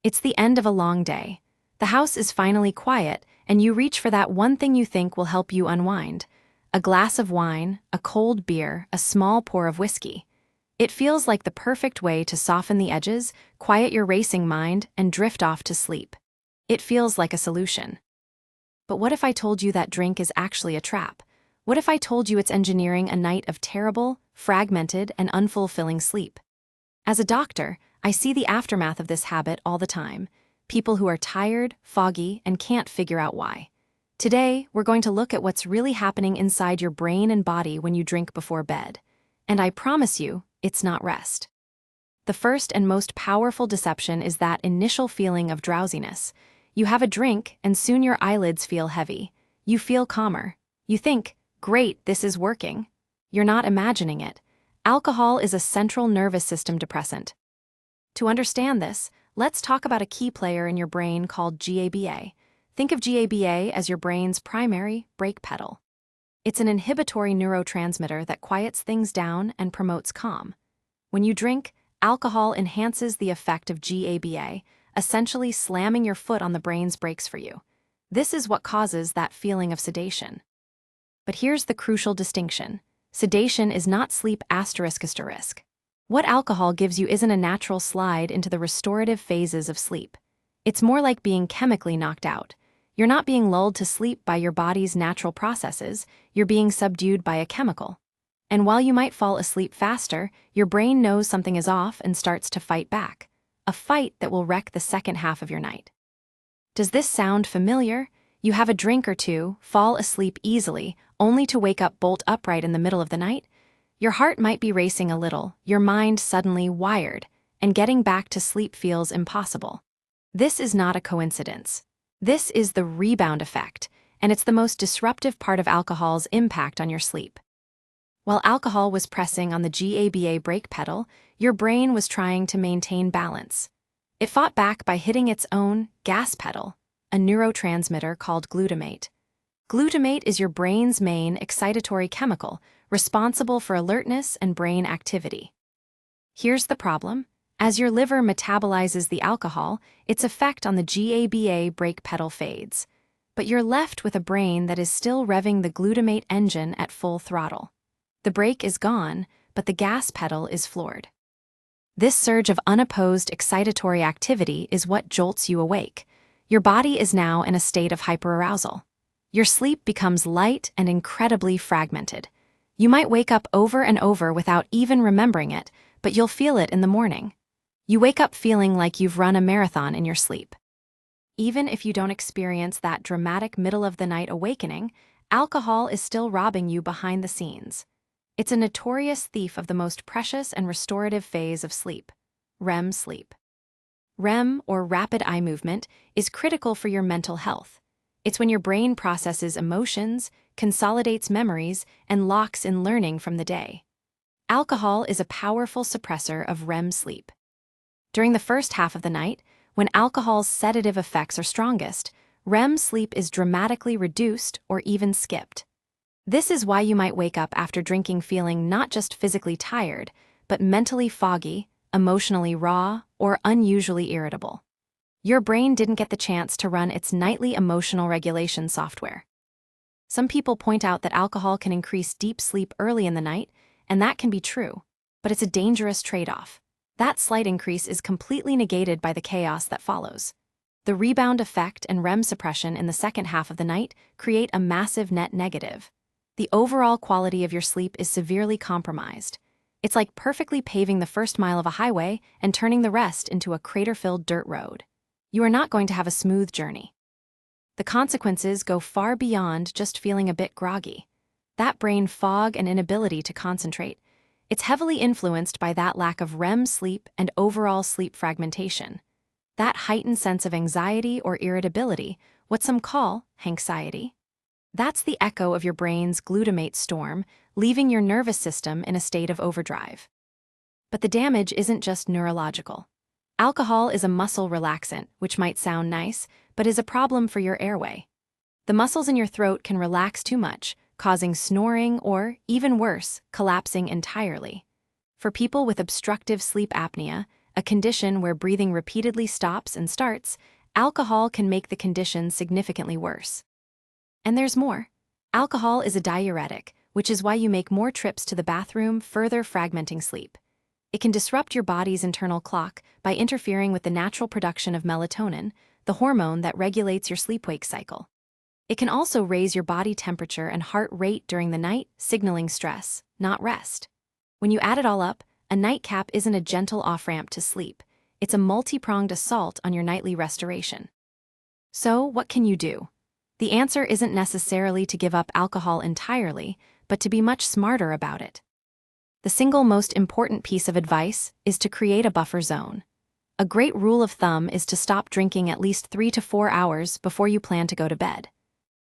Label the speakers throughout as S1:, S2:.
S1: It's the end of a long day. The house is finally quiet, and you reach for that one thing you think will help you unwind. A glass of wine, a cold beer, a small pour of whiskey. It feels like the perfect way to soften the edges, quiet your racing mind, and drift off to sleep. It feels like a solution. But what if I told you that drink is actually a trap? What if I told you it's engineering a night of terrible, fragmented, and unfulfilling sleep? As a doctor, I see the aftermath of this habit all the time. People who are tired, foggy, and can't figure out why. Today, we're going to look at what's really happening inside your brain and body when you drink before bed. And I promise you, it's not rest. The first and most powerful deception is that initial feeling of drowsiness. You have a drink, and soon your eyelids feel heavy. You feel calmer. You think, great, this is working. You're not imagining it. Alcohol is a central nervous system depressant. To understand this, let's talk about a key player in your brain called GABA. Think of GABA as your brain's primary brake pedal. It's an inhibitory neurotransmitter that quiets things down and promotes calm. When you drink, alcohol enhances the effect of GABA, essentially slamming your foot on the brain's brakes for you. This is what causes that feeling of sedation. But here's the crucial distinction. Sedation is not sleep ***. What alcohol gives you isn't a natural slide into the restorative phases of sleep. It's more like being chemically knocked out. You're not being lulled to sleep by your body's natural processes, you're being subdued by a chemical. And while you might fall asleep faster, your brain knows something is off and starts to fight back. A fight that will wreck the second half of your night. Does this sound familiar? You have a drink or two, fall asleep easily, only to wake up bolt upright in the middle of the night? Your heart might be racing a little, your mind suddenly wired, and getting back to sleep feels impossible. This is not a coincidence. This is the rebound effect, and it's the most disruptive part of alcohol's impact on your sleep. While alcohol was pressing on the GABA brake pedal, your brain was trying to maintain balance. It fought back by hitting its own gas pedal, a neurotransmitter called glutamate. Glutamate is your brain's main excitatory chemical, responsible for alertness and brain activity. Here's the problem. As your liver metabolizes the alcohol, its effect on the GABA brake pedal fades. But you're left with a brain that is still revving the glutamate engine at full throttle. The brake is gone, but the gas pedal is floored. This surge of unopposed excitatory activity is what jolts you awake. Your body is now in a state of hyperarousal. Your sleep becomes light and incredibly fragmented. You might wake up over and over without even remembering it, but you'll feel it in the morning. You wake up feeling like you've run a marathon in your sleep. Even if you don't experience that dramatic middle-of-the-night awakening, alcohol is still robbing you behind the scenes. It's a notorious thief of the most precious and restorative phase of sleep, REM sleep. REM, or rapid eye movement, is critical for your mental health. It's when your brain processes emotions, consolidates memories, and locks in learning from the day. Alcohol is a powerful suppressor of REM sleep. During the first half of the night, when alcohol's sedative effects are strongest, REM sleep is dramatically reduced or even skipped. This is why you might wake up after drinking feeling not just physically tired, but mentally foggy, emotionally raw, or unusually irritable. Your brain didn't get the chance to run its nightly emotional regulation software. Some people point out that alcohol can increase deep sleep early in the night, and that can be true, but it's a dangerous trade-off. That slight increase is completely negated by the chaos that follows. The rebound effect and REM suppression in the second half of the night create a massive net negative. The overall quality of your sleep is severely compromised. It's like perfectly paving the first mile of a highway and turning the rest into a crater-filled dirt road. You are not going to have a smooth journey. The consequences go far beyond just feeling a bit groggy. That brain fog and inability to concentrate, it's heavily influenced by that lack of REM sleep and overall sleep fragmentation. That heightened sense of anxiety or irritability, what some call hanxiety. That's the echo of your brain's glutamate storm, leaving your nervous system in a state of overdrive. But the damage isn't just neurological. Alcohol is a muscle relaxant, which might sound nice, but is a problem for your airway. The muscles in your throat can relax too much, causing snoring or, even worse, collapsing entirely. For people with obstructive sleep apnea, a condition where breathing repeatedly stops and starts, alcohol can make the condition significantly worse. And there's more. Alcohol is a diuretic, which is why you make more trips to the bathroom, further fragmenting sleep. It can disrupt your body's internal clock by interfering with the natural production of melatonin, the hormone that regulates your sleep-wake cycle. It can also raise your body temperature and heart rate during the night, signaling stress, not rest. When you add it all up, a nightcap isn't a gentle off-ramp to sleep. It's a multi-pronged assault on your nightly restoration. So, what can you do? The answer isn't necessarily to give up alcohol entirely, but to be much smarter about it. The single most important piece of advice is to create a buffer zone. A great rule of thumb is to stop drinking at least 3 to 4 hours before you plan to go to bed.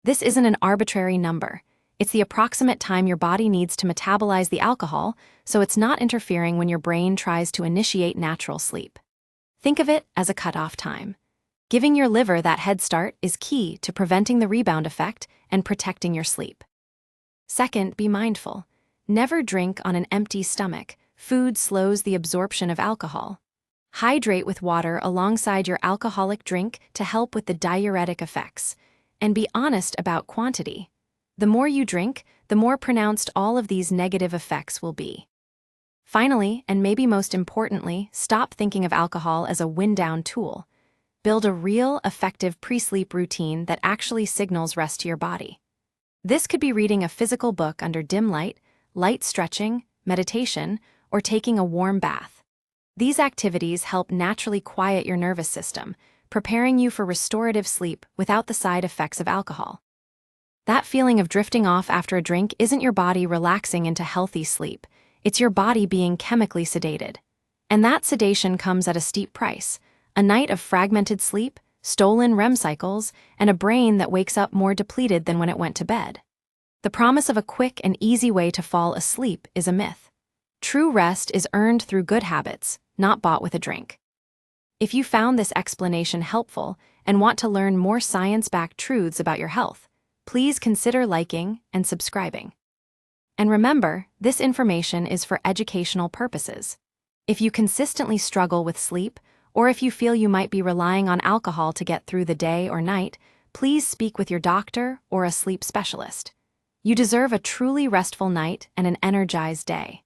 S1: This isn't an arbitrary number. It's the approximate time your body needs to metabolize the alcohol, so it's not interfering when your brain tries to initiate natural sleep. Think of it as a cutoff time. Giving your liver that head start is key to preventing the rebound effect and protecting your sleep. Second, be mindful. Never drink on an empty stomach. Food slows the absorption of alcohol. Hydrate with water alongside your alcoholic drink to help with the diuretic effects. And be honest about quantity. The more you drink, the more pronounced all of these negative effects will be. Finally, and maybe most importantly, stop thinking of alcohol as a wind-down tool. Build a real, effective pre-sleep routine that actually signals rest to your body. This could be reading a physical book under dim light, light stretching, meditation, or taking a warm bath. These activities help naturally quiet your nervous system, preparing you for restorative sleep without the side effects of alcohol. That feeling of drifting off after a drink isn't your body relaxing into healthy sleep, it's your body being chemically sedated. And that sedation comes at a steep price: a night of fragmented sleep, stolen REM cycles, and a brain that wakes up more depleted than when it went to bed. The promise of a quick and easy way to fall asleep is a myth. True rest is earned through good habits, not bought with a drink. If you found this explanation helpful and want to learn more science-backed truths about your health, please consider liking and subscribing. And remember, this information is for educational purposes. If you consistently struggle with sleep, or if you feel you might be relying on alcohol to get through the day or night, please speak with your doctor or a sleep specialist. You deserve a truly restful night and an energized day.